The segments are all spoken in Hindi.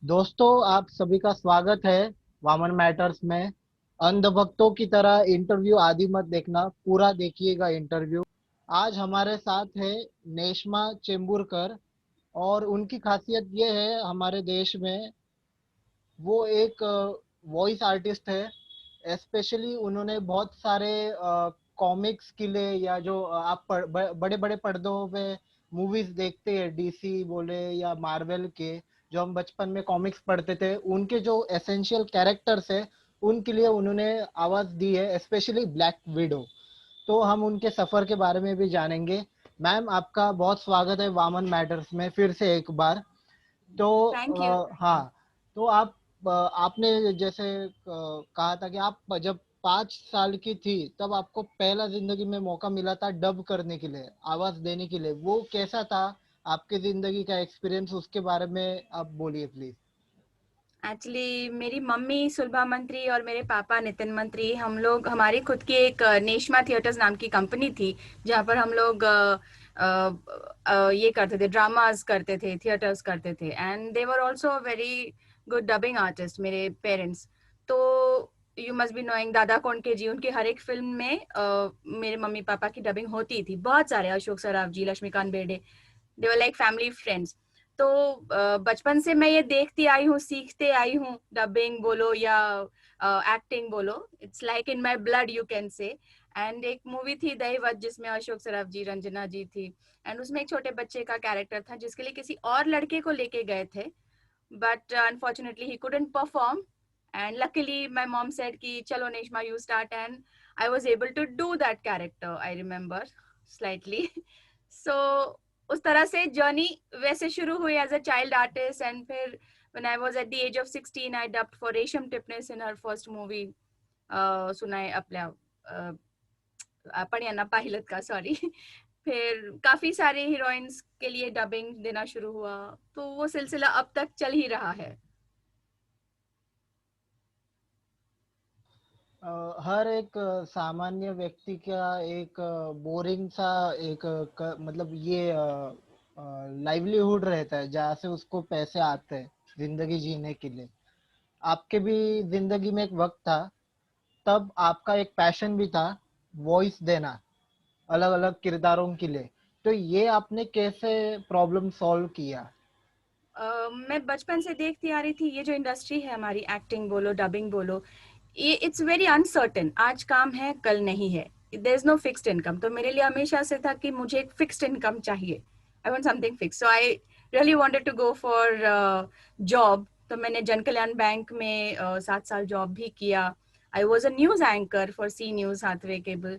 दोस्तों, आप सभी का स्वागत है वामन मैटर्स में। अंधभक्तों की तरह इंटरव्यू आदि मत देखना, पूरा देखिएगा इंटरव्यू। आज हमारे साथ है नेश्मा चेंबूरकर। और उनकी खासियत ये है हमारे देश में, वो एक वॉइस आर्टिस्ट है। स्पेशली उन्होंने बहुत सारे कॉमिक्स के लिए, या जो आप बड़े बड़े पर्दों पे मूवीज देखते हैं, डीसी बोले या मार्वल के, जो हम बचपन में कॉमिक्स पढ़ते थे, उनके जो एसेंशियल कैरेक्टर्स है उनके लिए उन्होंने आवाज दी है, स्पेशली ब्लैक विडो। तो हम उनके सफर के बारे में भी जानेंगे। मैम, आपका बहुत स्वागत है वामन मैटर्स में फिर से एक बार। तो थैंक यू। हाँ, तो आपने जैसे कहा था कि आप जब 5 साल की थी तब आपको पहला जिंदगी में मौका मिला था डब करने के लिए, आवाज देने के लिए। वो कैसा था आपकी जिंदगी का एक्सपीरियंस, उसके बारे में आप बोलिए प्लीज। एक्चुअली मेरी मम्मी सुलभा मंत्री और मेरे पापा नितिन मंत्री, हम लोग हमारी खुद की एक नेशमा थिएटर्स नाम की कंपनी थी, जहाँ पर हम लोग ये करते थे, ड्रामास करते थे, थिएटर्स करते थे। And they were also very good dubbing artist, मेरे पेरेंट्स। तो you must be knowing Dada Kondke जी, उनकी हर एक फिल्म में मेरे मम्मी पापा की डबिंग होती थी। बहुत सारे, अशोक सराफ जी, लक्ष्मीकांत बेर्डे, दे वर लाइक फैमिली फ्रेंड्स। तो बचपन से मैं ये देखती आई हूँ, सीखते आई हूँ, डबिंग बोलो या एक्टिंग बोलो, it's like in my blood you can say. And एक मूवी थी दहीवत, जिसमें अशोक सराफ जी, रंजना जी थी। एंड उसमें एक छोटे बच्चे का कैरेक्टर था जिसके लिए किसी और लड़के को लेके गए थे, but unfortunately he couldn't perform. And luckily my mom said कि चलो Neshma, you start. And I was able to do that character, I remember slightly. So उस तरह से जर्नी वैसे शुरू हुई as a child artist. And फिर when I was at the age of 16, I dubbed for रेशम Tipnis in her first movie, सुनाए आपल्या आपण यांना पाहिलं का, सॉरी। फिर काफी सारे हीरोइंस के लिए डबिंग देना शुरू हुआ, तो वो सिलसिला अब तक चल ही रहा है। हर एक सामान्य व्यक्ति का एक बोरिंग सा एक मतलब ये लाइवलीहुड रहता है जहाँ से उसको पैसे आते हैं जिंदगी जीने के लिए। आपके भी जिंदगी में एक वक्त था, तब आपका एक पैशन भी था, वॉइस देना अलग अलग किरदारों के लिए। तो ये आपने कैसे प्रॉब्लम सॉल्व किया? मैं बचपन से देखती आ रही थी, ये जो इंडस्ट्री है हमारी, एक्टिंग बोलो, डबिंग बोलो, ये इट्स वेरी अनसर्टेन। आज काम है, कल नहीं है। There is no fixed income. तो मेरे लिए हमेशा से था कि मुझे एक फिक्स्ड इनकम चाहिए। I want something fix, so I really wanted to go for job. तो मैंने जन कल्याण बैंक में 7 साल जॉब भी किया। I was a news anchor for C News Hathway cable.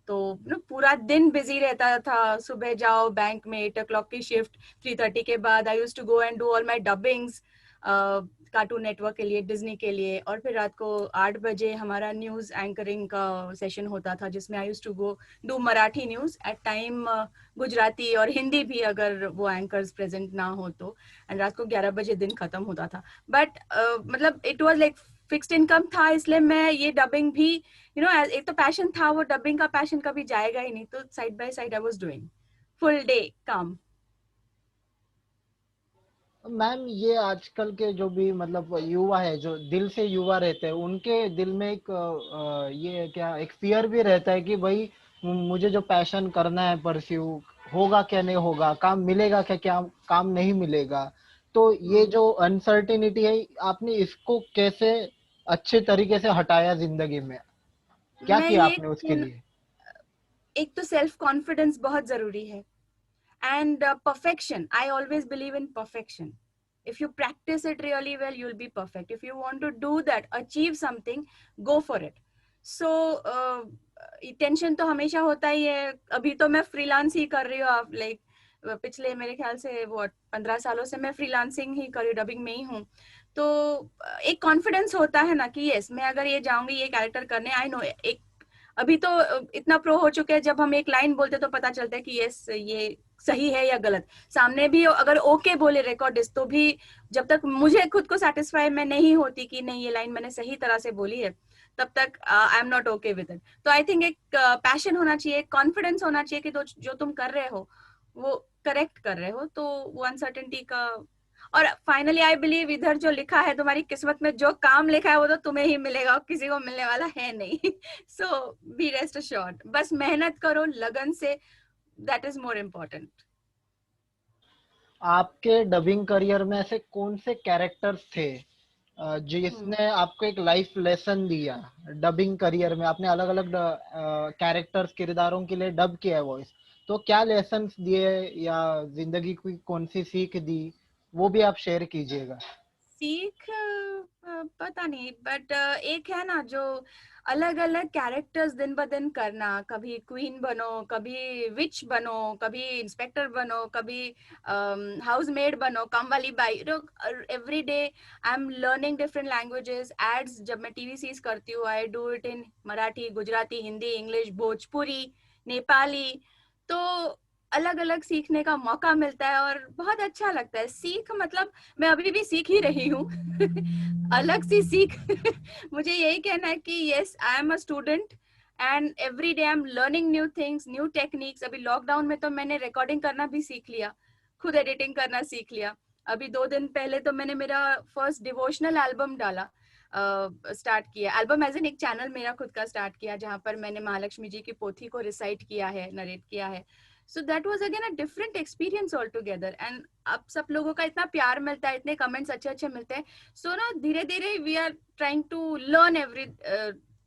तो पूरा दिन बिजी रहता था। सुबह जाओ बैंक में, 8 o'clock की शिफ्ट, 3:30 के बाद I used to go and do all my dubbings Cartoon Network के लिए, डिज्नी के लिए। और फिर रात को 8 बजे हमारा न्यूज एंकरिंग का सेशन होता था, जिसमें I used to go do Marathi news at time, Gujarati और हिंदी भी अगर वो एंकर्स प्रेजेंट ना हो तो। एंड रात को 11 बजे दिन खत्म होता था। बट मतलब it was like fixed income था, इसलिए मैं ये डबिंग भी, एक तो पैशन था, वो डबिंग का पैशन कभी जाएगा ही नहीं, तो side by side I was doing full day काम। मैम, ये आजकल के जो भी मतलब युवा है, जो दिल से युवा रहते हैं, उनके दिल में एक ये क्या एक फियर भी रहता है कि भाई मुझे जो पैशन करना है परस्यू, होगा क्या नहीं होगा, काम मिलेगा क्या क्या काम नहीं मिलेगा। तो ये जो अनसर्टिनिटी है, आपने इसको कैसे अच्छे तरीके से हटाया जिंदगी में? क्या मैं किया ये आपने उसके लिए? एक तो सेल्फ कॉन्फिडेंस बहुत जरूरी है। And perfection, I always believe in perfection. If you practice it really well, you'll be perfect. If you want to do that, achieve something, go for it. So tension तो हमेशा होता ही है। अभी तो मैं फ्रीलांस ही कर रही हूँ, आप लाइक पिछले मेरे ख्याल से वो 15 सालों से मैं फ्रीलांसिंग ही कर रही हूँ, डबिंग में ही हूँ। तो एक कॉन्फिडेंस होता है ना कि यस, मैं अगर ये जाऊंगी ये कैरेक्टर करने, आई नो। एक अभी तो इतना प्रो हो चुके हैं, जब हम एक लाइन बोलते तो पता चलता है कि यस, ये सही है या गलत। सामने भी अगर ओके बोले रिकॉर्डिस्ट, तो भी जब तक मुझे खुद को सेटिस्फाई मैं नहीं होती कि नहीं ये लाइन मैंने सही तरह से बोली है, तब तक आई am not okay with it. तो आई थिंक एक पैशन होना चाहिए, कॉन्फिडेंस होना चाहिए कि जो तुम कर रहे हो वो करेक्ट कर रहे हो। तो वो अनसर्टेनिटी का, और फाइनली आई बिलीव इधर जो लिखा है, तुम्हारी किस्मत में जो काम लिखा है वो तो तुम्हें ही मिलेगा और किसी को मिलने वाला है नहीं। सो बी रेस्ट अश्योर्ड, बस मेहनत करो लगन से, दैट इज मोर इम्पोर्टेंट। आपके डबिंग करियर में ऐसे कौन से कैरेक्टर्स थे जिसने आपको एक लाइफ लेसन दिया? डबिंग करियर में आपने अलग अलग कैरेक्टर्स, किरदारों के लिए डब किया है वॉइस, तो क्या लेसन्स दिए या जिंदगी की कौन सी सीख दी, वो भी आप शेयर कीजिएगा। सीख पता नहीं, बट एक है ना जो अलग अलग कैरेक्टर्स दिन ब दिन करना, कभी क्वीन बनो, कभी विच बनो, कभी इंस्पेक्टर बनो, कभी हाउस मेड बनो, काम वाली बाई, every day I am learning different languages. Ads जब मैं टीवी सीरीज करती हूँ, I do it in Marathi, Gujarati, Hindi, English, Bhojpuri, Nepali. तो अलग अलग सीखने का मौका मिलता है और बहुत अच्छा लगता है। सीख मतलब मैं अभी भी सीख ही रही हूँ। अलग सी सीख। मुझे यही कहना है कि yes, I am a student and every day I am learning new things, new techniques. अभी लॉकडाउन में तो मैंने रिकॉर्डिंग करना भी सीख लिया, खुद एडिटिंग करना सीख लिया। अभी 2 दिन पहले तो मैंने मेरा फर्स्ट डिवोशनल एल्बम डाला, स्टार्ट किया। एल्बम एज एन एक चैनल मेरा खुद का स्टार्ट किया, जहाँ पर मैंने महालक्ष्मी जी की पोथी को रिसाइट किया है, नरेट किया है। So that was again a different experience all together. And अब सब लोगों का इतना प्यार मिलता है, इतने कमेंट्स अच्छे अच्छे मिलते हैं। सो ना धीरे धीरे we are trying to learn every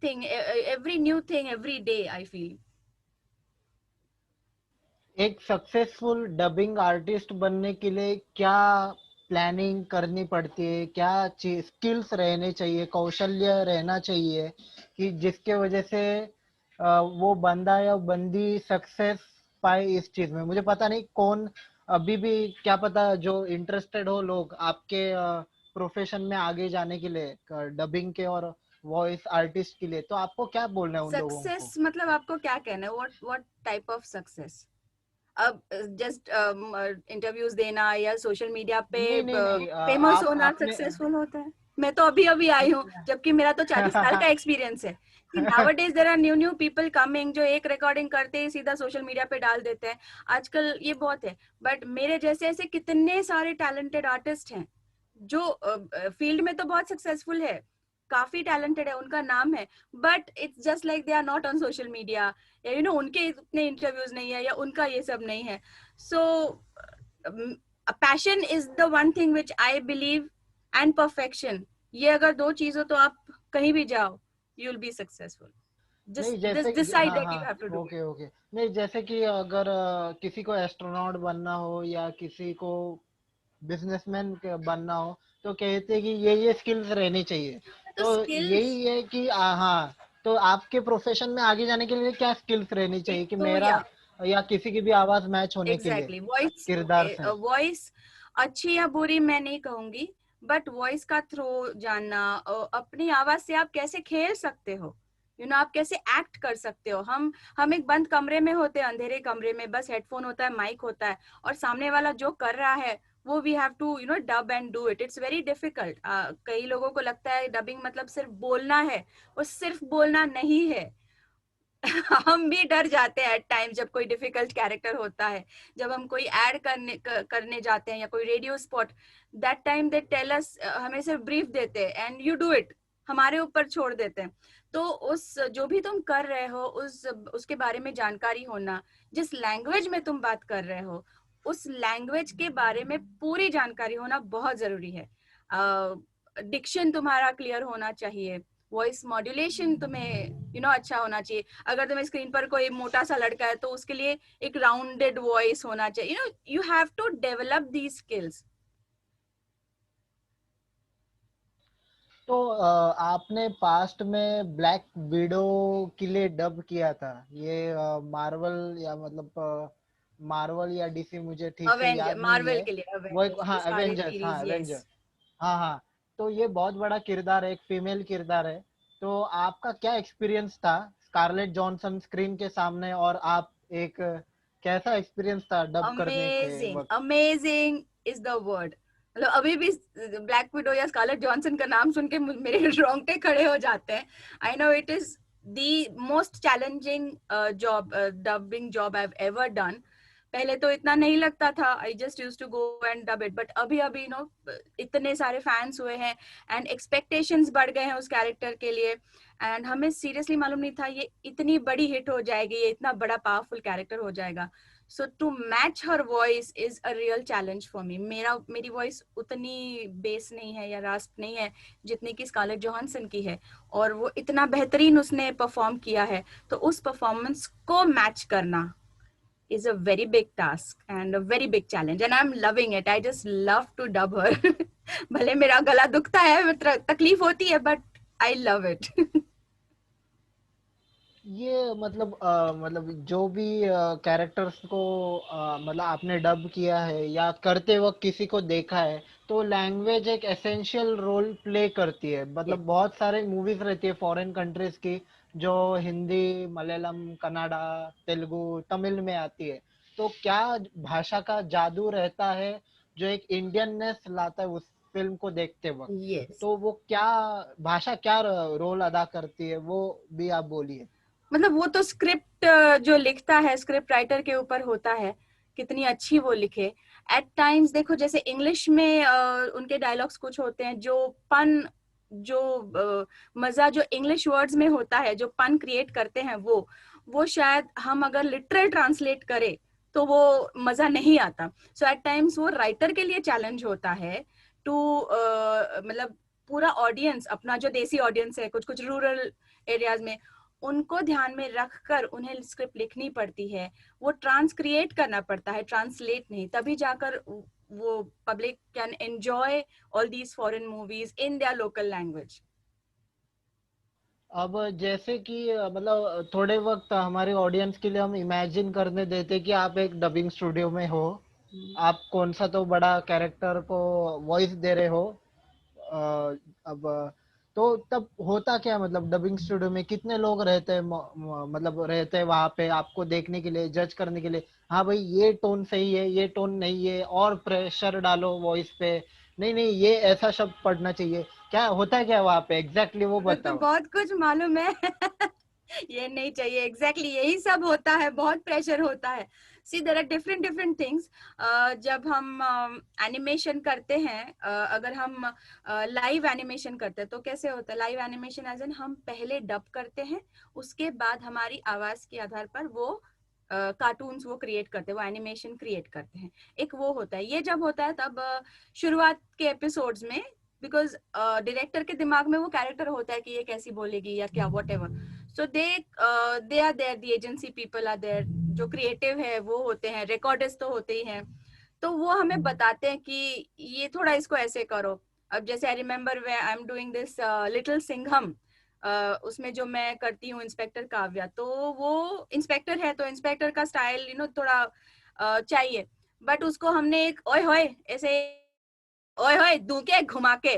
thing, every new thing every day, I feel. एक सक्सेसफुल डबिंग आर्टिस्ट बनने के लिए क्या प्लानिंग करनी पड़ती है, क्या स्किल्स रहने चाहिए, कौशल्य रहना चाहिए कि जिसके वजह से वो बंदा या बंदी सक्सेस पाए इस चीज में? मुझे पता नहीं कौन, अभी भी क्या पता जो इंटरेस्टेड हो लोग आपके प्रोफेशन में आगे जाने के लिए, डबिंग के और वॉइस आर्टिस्ट के लिए, तो आपको क्या बोलना है उन लोगों को? सक्सेस मतलब आपको क्या कहना है? What type of success? अब जस्ट इंटरव्यूज देना या सोशल मीडिया पे नहीं नहीं नहीं, फेमस आप होना आपने सक्सेसफुल होता है? मैं तो अभी अभी आई हूँ, जबकि मेरा तो 40 साल का एक्सपीरियंस है। कि nowadays there are new new people coming, जो एक रिकॉर्डिंग करते ही सीधा सोशल मीडिया पे डाल देते हैं। आजकल ये बहुत है। बट मेरे जैसे ऐसे कितने सारे टैलेंटेड आर्टिस्ट हैं जो फील्ड में तो बहुत सक्सेसफुल है, काफी टैलेंटेड है, उनका नाम है, but it's just like they are not on social media, या यू नो उनके इतने इंटरव्यूज नहीं है या उनका ये सब नहीं है। सो passion is the one thing which I believe, and perfection. ये अगर दो चीज हो तो आप कहीं भी जाओ, यू विल बी सक्सेसफुल। नहीं just जैसे just decide हाँ that हाँ, you have to do it. Okay okay. नहीं जैसे कि अगर किसी को एस्ट्रोनॉट बनना हो या किसी को बिजनेसमैन बनना हो, तो कहते हैं कि ये स्किल्स रहनी चाहिए। तो तो स्किल्स यही है कि हाँ, तो आपके प्रोफेशन में आगे जाने के लिए क्या स्किल्स रहनी एक चाहिए कि तो मेरा या या किसी की भी आवाज मैच होने के लिए एग्जैक्टली वॉइस, किरदार से? वॉइस अच्छी या बुरी मैं नहीं कहूंगी, बट वॉइस का थ्रो जानना, अपनी आवाज से आप कैसे खेल सकते हो, यू नो आप कैसे एक्ट कर सकते हो। हम एक बंद कमरे में होते हैं, अंधेरे कमरे में, बस हेडफोन होता है, माइक होता है, और सामने वाला जो कर रहा है वो we have to you know dub and do it. It's very difficult. कई लोगों को लगता है डबिंग मतलब सिर्फ बोलना है, वो सिर्फ बोलना नहीं है। हम भी डर जाते हैं एट टाइम जब कोई डिफिकल्ट कैरेक्टर होता है, जब हम कोई ऐड करने जाते हैं या कोई radio spot, that time they tell us, हमें सिर्फ ब्रीफ देते हैं एंड यू डू इट, हमारे ऊपर छोड़ देते हैं। तो उस जो भी तुम कर रहे हो उसके बारे में जानकारी होना, जिस लैंग्वेज में तुम बात कर रहे हो उस लैंग्वेज के बारे में पूरी जानकारी होना बहुत जरूरी है। डिक्शन तुम्हारा क्लियर होना चाहिए, वॉइस मॉड्यूलेशन तुम्हें अच्छा होना चाहिए। अगर तुम्हें स्क्रीन पर कोई मोटा सा लड़का है तो उसके लिए एक राउंडेड वॉइस होना चाहिए। You have to develop these skills. तो आपने पास्ट में ब्लैक विडो के लिए डब किया था, ये मार्वल या मतलब मार्वल या डीसी, मुझे ठीक से अवेंजर, याद नहीं मार्वल है। के लिए वो एक, अवेंजर्स की हाँ स्कारलेट एवेंजर्स, हाँ सीरीज, यस। एवेंजर, हाँ हाँ। तो ये बहुत बड़ा किरदार है, एक फीमेल किरदार है। तो आपका क्या एक्सपीरियंस था स्कारलेट जॉनसन स्क्रीन के सामने, और आप एक कैसा एक्सपीरियंस था डब करने के अमेजिंग, वक्त? Amazing is the word. मतलब अभी भी ब्लैक विडो या स्कारलेट जॉनसन का नाम सुन के मेरे रोंगटे खड़े हो जाते हैं। I know it is the most challenging job, dubbing job I have ever done. पहले तो इतना नहीं लगता था, I just use to go and dub it, but अभी अभी नो इतने सारे फैंस हुए हैं एंड एक्सपेक्टेशंस बढ़ गए हैं उस कैरेक्टर के लिए, एंड हमें सीरियसली मालूम नहीं था ये इतनी बड़ी हिट हो जाएगी, ये इतना बड़ा पावरफुल कैरेक्टर हो जाएगा. So to match her voice is a real challenge for me. मेरी वॉइस उतनी बेस नहीं है या रास्प नहीं है जितनी कि स्कारलेट जोहानसन की है, और वो इतना बेहतरीन उसने परफॉर्म किया है, तो उस परफॉर्मेंस को मैच करना is a very big task and a very big challenge, and I'm loving it. I just love to dub her. भले मेरा गला दुखता है, तकलीफ होती है, but I love it. ये मतलब जो भी कैरेक्टर्स को मतलब आपने डब किया है या करते वक्त किसी को देखा है, तो लैंग्वेज एक एसेंशियल रोल प्ले करती है. Yes. मतलब बहुत सारे मूवीज रहती है फॉरेन कंट्रीज की जो हिंदी, मलयालम, कन्नड़ा, तेलुगु, तमिल में आती है. तो क्या भाषा का जादू रहता है जो एक इंडियननेस लाता है उस फिल्म को देखते वक्त? Yes. तो वो क्या भाषा क्या रोल अदा करती है, वो भी आप बोलिए. मतलब वो तो स्क्रिप्ट जो लिखता है, स्क्रिप्ट राइटर के ऊपर होता है, कितनी अच्छी वो लिखे. एट टाइम्स देखो, जैसे इंग्लिश में उनके डायलॉग्स कुछ होते हैं जो पन, जो मजा जो इंग्लिश वर्ड्स में होता है, जो पन क्रिएट करते हैं, वो शायद हम अगर लिटरल ट्रांसलेट करें तो वो मजा नहीं आता. सो एट टाइम्स वो राइटर के लिए चैलेंज होता है टू मतलब पूरा ऑडियंस, अपना जो देसी ऑडियंस है, कुछ कुछ रूरल एरियाज में, उनको ध्यान में रखकर उन्हें स्क्रिप्ट लिखनी पड़ती है. वो ट्रांसक्रिएट करना पड़ता है, ट्रांसलेट नहीं, तभी जाकर वो public can enjoy all these foreign movies in their local language. अब जैसे कि मतलब थोड़े वक्त हमारे ऑडियंस के लिए हम इमेजिन करने देते कि आप एक डबिंग स्टूडियो में हो, आप कौन सा तो बड़ा कैरेक्टर को वॉइस दे रहे हो. अब तो तब होता क्या, मतलब डबिंग स्टूडियो में कितने लोग रहते हैं, मतलब रहते हैं वहां पे आपको देखने के लिए, जज करने के लिए. हाँ भाई, ये टोन सही है, ये टोन नहीं है, और प्रेशर डालो वॉइस पे, नहीं नहीं ये ऐसा शब्द पढ़ना चाहिए. क्या होता है क्या वहां पे एग्जैक्टली, वो तो बताओ. बहुत कुछ मालूम है. ये नहीं चाहिए, एग्जैक्टली यही सब होता है, बहुत प्रेशर होता है. See there are different different things. जब हम एनिमेशन करते हैं, अगर हम लाइव एनिमेशन करते हैं तो कैसे होता है लाइव एनिमेशन, एज एन हम पहले डब करते हैं, उसके बाद हमारी आवाज के आधार पर वो कार्टून्स वो क्रिएट करते हैं, वो एनिमेशन क्रिएट करते हैं. एक वो होता है. ये जब होता है तब शुरुआत के एपिसोड्स में, बिकॉज डायरेक्टर के दिमाग में वो कैरेक्टर होता है कि ये कैसी बोलेगी या क्या, whatever. So they are there, the agency people are there, जो क्रिएटिव है वो होते हैं, रिकॉर्डर्स तो होते ही हैं, तो वो हमें बताते हैं कि ये थोड़ा इसको ऐसे करो. अब जैसे I remember way I am doing this little Singham, उसमें जो मैं करती हूँ इंस्पेक्टर काव्या, तो वो इंस्पेक्टर है तो इंस्पेक्टर का स्टाइल थोड़ा चाहिए, बट उसको हमने एक ओए होए ऐसे, ओए होए दूं के घुमा के,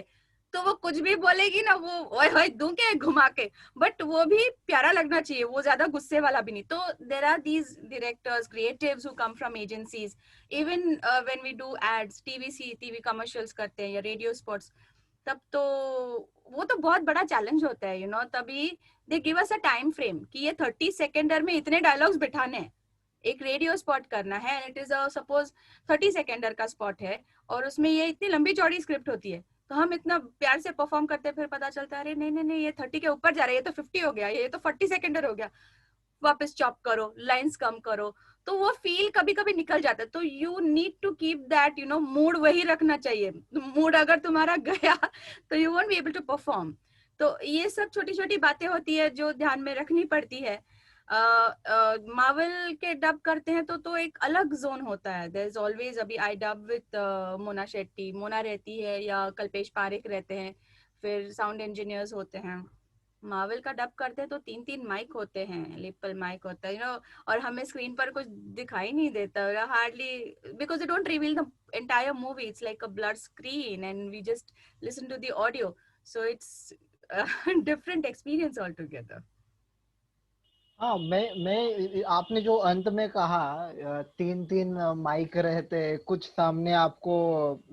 तो वो कुछ भी बोलेगी ना, वो ओए होए दूं के घुमा के, बट वो भी प्यारा लगना चाहिए, वो ज्यादा गुस्से वाला भी नहीं. तो there are these directors, creatives who come from agencies. Even when we do ads, TV commercials करते हैं या रेडियो स्पॉट्स, तब तो वो तो बहुत बड़ा चैलेंज होता है, तभी they give us a time frame कि ये 30 सेकेंडर में इतने डायलॉग्स बिठाने हैं. एक रेडियो स्पॉट करना है, इट इज सपोज 30 सेकेंडर का स्पॉट है, और उसमें ये इतनी लंबी चौड़ी स्क्रिप्ट होती है, तो हम इतना प्यार से परफॉर्म करते हैं, फिर पता चलता है अरे नहीं नहीं नहीं, ये 30 के ऊपर जा रहा है, ये तो 50 हो गया, ये तो 40 सेकेंडर हो गया, वापस चॉप करो, लाइंस कम करो. तो वो फील कभी कभी निकल जाता है. तो you need to keep that mood वही रखना चाहिए. मूड अगर तुम्हारा गया तो you won't be able to perform. तो ये सब छोटी छोटी बातें होती है जो ध्यान में रखनी पड़ती है. मार्वल के डब करते हैं तो एक अलग जोन होता है. देयर इज ऑलवेज, अभी आई डब विद मोना शेट्टी, मोना रहती है या कल्पेश पारेख रहते हैं, फिर साउंड इंजीनियर्स होते हैं. मार्वल का डब करते हैं तो 3-3 माइक होते हैं, लेपल माइक होता है, और हमें स्क्रीन पर कुछ दिखाई नहीं देता hardly, because they don't reveal the entire movie. It's like a blur screen and we just listen to the audio. So it's different experience altogether. हाँ, मैं आपने जो अंत में कहा, तीन तीन माइक रहते हैं, कुछ सामने आपको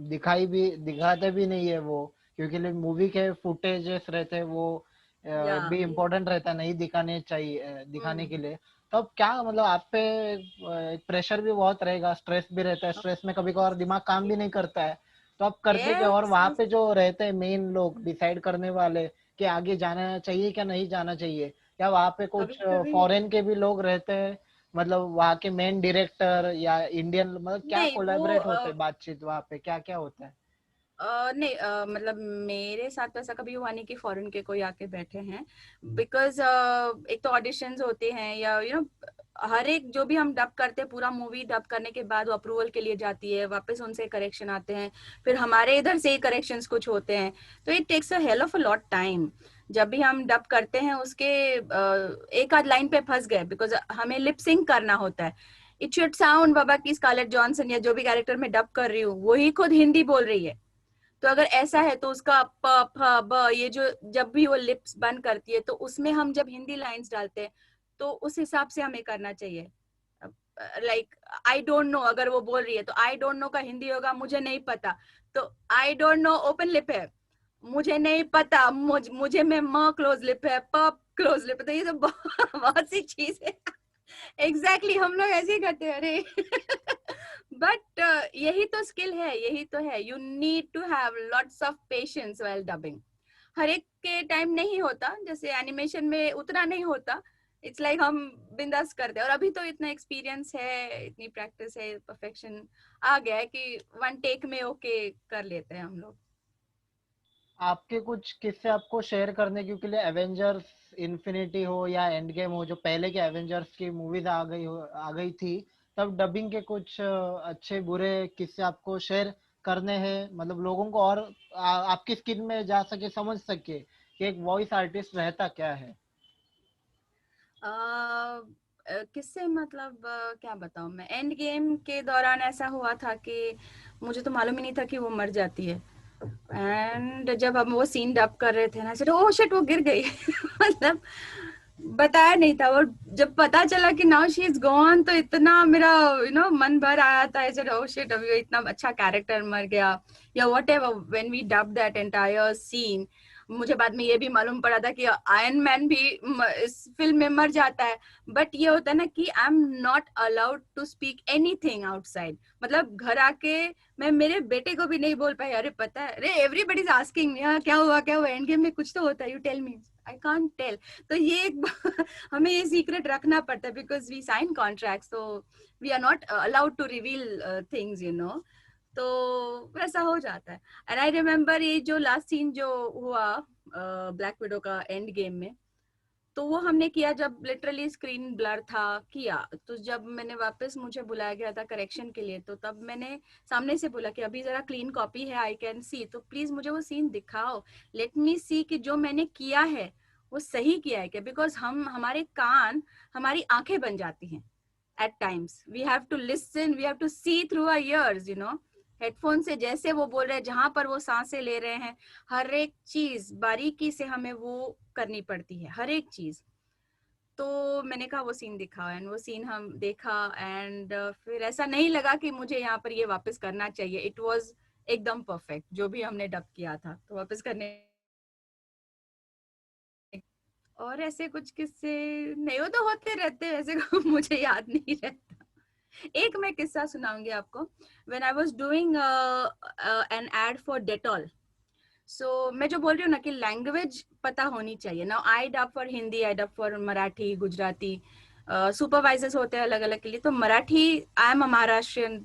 दिखाते भी नहीं है वो, क्योंकि मूवी के फुटेजेस रहते हैं वो या भी इम्पोर्टेंट रहता है, नहीं दिखाने चाहिए, दिखाने के लिए. तो अब क्या मतलब आप पे प्रेशर भी बहुत रहेगा, स्ट्रेस भी रहता है, स्ट्रेस में कभी कभार दिमाग काम भी नहीं करता है, तो आप करते क्या? और यस। वहां पे जो रहते हैं मेन लोग डिसाइड करने वाले कि आगे जाना चाहिए क्या नहीं जाना चाहिए, क्या वहां पे कभी कुछ कभी फॉरेन के भी लोग रहते हैं, मतलब वहाँ के मेन डायरेक्टर या इंडियन, मतलब क्या नहीं वो कोलैबोरेट होते हैं, बातचीत वहाँ पे क्या क्या होता है? नहीं मतलब मेरे साथ तो ऐसा कभी हुआ नहीं कि फॉरेन के कोई आके बैठे हैं, बिकॉज एक तो ऑडिशंस होते हैं या हर एक जो भी हम डब करते हैं, पूरा मूवी डब करने के बाद वो अप्रूवल के लिए जाती है, वापस उनसे करेक्शन आते हैं, फिर हमारे इधर से ही करेक्शंस कुछ होते हैं, तो it takes a hell of a lot time. जब भी हम डब करते हैं उसके एक आध लाइन पे फंस गए, बिकॉज हमें लिप सिंक करना होता है। इट शुड साउंड बाबा की स्कारलेट जॉनसन या जो भी कैरेक्टर मैं डब कर रही हूँ वही खुद हिंदी बोल रही है, तो अगर ऐसा है तो उसका प फ ब ये जो जब भी वो लिप्स बंद करती है तो उसमें हम जब हिंदी लाइंस डालते हैं तो उस हिसाब से हमें करना चाहिए। लाइक आई डोंट नो अगर वो बोल रही है तो आई डोंट नो का हिंदी होगा मुझे नहीं पता, तो आई डोंट नो ओपन लिप है, मुझे नहीं पता, मुझे में म क्लोज लिप है, प क्लोज लिप है, तो ये सब बहुत सी चीज है। एग्जैक्टली हम लोग ऐसे ही करते हैं, अरे बट यही तो स्किल है, यही तो है, you need to have lots of patience while dubbing. हर एक के टाइम नहीं होता, जैसे एनिमेशन में उतना नहीं होता, इट्स लाइक हम बिंदास करते हैं, और अभी तो इतना एक्सपीरियंस है, इतनी प्रैक्टिस है, परफेक्शन आ गया है कि वन टेक में ओके कर लेते हैं हम लोग। आपके कुछ किस्से आपको शेयर करने, क्योंकि एवेंजर्स इन्फिनिटी हो या एंड गेम हो, जो पहले के एवेंजर्स की मूवीज आ गई थी, तब डबिंग के कुछ अच्छे बुरे किस्से आपको शेयर करने हैं, मतलब लोगों को और आपकी स्किन में जा सके, समझ सके कि एक वॉइस आर्टिस्ट रहता क्या है। किससे मतलब क्या बताऊं मैं, एंड गेम के दौरान ऐसा हुआ था कि मुझे तो मालूम ही नहीं था कि वो मर जाती है, एंड जब हम वो सीन डब कर रहे थे ना, सिर्फ ओह शिट वो गिर गई मतलब बताया नहीं था, और जब पता चला कि नाउ शी इज गॉन तो इतना मेरा मन भर आया था, ऐसे ओह शिट अभी इतना अच्छा कैरेक्टर मर गया, या whatever when we dub that entire scene. मुझे बाद में ये भी मालूम पड़ा था कि आयरन मैन भी इस फिल्म में मर जाता है, बट ये होता है ना कि I am not allowed to speak anything outside, मतलब घर आके मैं मेरे बेटे को भी नहीं बोल पाई, अरे पता है, अरे एवरीबडी इज आस्किंग मी क्या हुआ एंड गेम में, कुछ तो होता है, you tell me, I can't tell. तो ये एक हमें ये सीक्रेट रखना पड़ता है, बिकॉज वी साइन कॉन्ट्रैक्ट्स, तो we are not allowed to reveal things, तो वैसा हो जाता है। एंड आई रिमेम्बर ये जो लास्ट सीन जो हुआ ब्लैक विडो का एंड गेम में, तो वो हमने किया जब लिटरली स्क्रीन ब्लर था किया, तो जब मैंने वापस मुझे बुलाया गया था करेक्शन के लिए, तो तब मैंने सामने से बोला कि अभी जरा क्लीन कॉपी है, आई कैन सी, तो प्लीज मुझे वो सीन दिखाओ, लेट मी सी कि जो मैंने किया है वो सही किया है क्या, बिकॉज हम हमारे कान हमारी आंखें बन जाती हैं at times, we have to listen, we have to see through our ears, headphone से जैसे वो बोल रहे हैं, जहां पर वो सांसें ले रहे हैं, हर एक चीज बारीकी से हमें वो करनी पड़ती है, हर एक चीज। तो मैंने कहा वो सीन दिखा, एंड वो सीन हम देखा, एंड फिर ऐसा नहीं लगा कि मुझे यहाँ पर ये वापस करना चाहिए, इट वाज एकदम परफेक्ट जो भी हमने डब किया था, तो वापस करने। और ऐसे कुछ किस्से नहीं, हो तो होते रहते हैं वैसे मुझे याद नहीं रहता। एक मैं किस्सा सुनाऊंगी आपको। When I was doing an ad for Dettol, so मैं जो बोल रही हूँ ना कि लैंग्वेज पता होनी चाहिए ना, I dub for Hindi, I dub for Marathi, Gujarati, supervisors होते हैं अलग अलग के लिए, तो Marathi I am a Maharashtrian,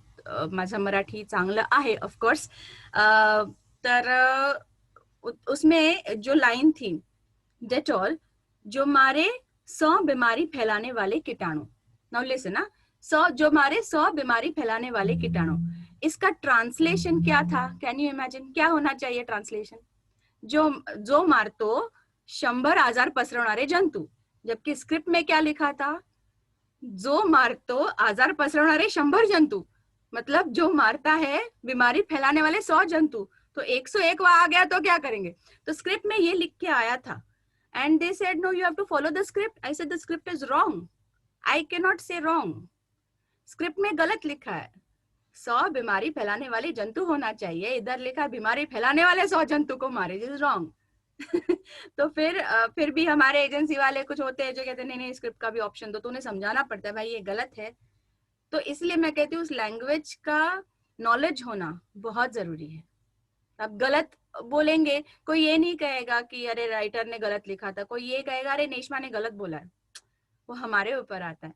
माझं मराठी चांगलं आहे ऑफकोर्स, तर उसमें जो लाइन थी, डेटॉल जो मारे 100 बीमारी फैलाने वाले कीटाणु, नाउ लिसन ना, 100 जो मारे 100 बीमारी फैलाने वाले कीटाणु, इसका ट्रांसलेशन क्या था, कैन यू इमेजिन क्या होना चाहिए ट्रांसलेशन? जो जो मारतो 100 आजार पसरवणारे जंतू, जबकि स्क्रिप्ट में क्या लिखा था, जो मारतो आजार पसरवणारे 100 जंतु, मतलब जो मारता है बीमारी फैलाने वाले 100 जंतु, तो 101 वहां आ गया तो क्या करेंगे? तो स्क्रिप्ट में ये लिख के आया था, and they said no you have to follow the script, I said the script is wrong, I can not say wrong, script में गलत लिखा है, 100 बीमारी फैलाने वाले जंतु होना चाहिए, इधर लिखा है बीमारी फैलाने वाले 100 जंतु को मारे, दिस इज रॉन्ग। तो फिर भी हमारे एजेंसी वाले कुछ होते हैं जो कहते हैं नहीं नहीं स्क्रिप्ट का भी ऑप्शन दो, तो उन्हें समझाना पड़ता है भाई ये गलत है। तो इसलिए मैं कहती हूँ उस लैंग्वेज का नॉलेज होना बहुत जरूरी है। आप गलत बोलेंगे, कोई ये नहीं कहेगा कि अरे राइटर ने गलत लिखा था, कोई ये कहेगा अरे नेशमा ने गलत बोला है, वो हमारे ऊपर आता है।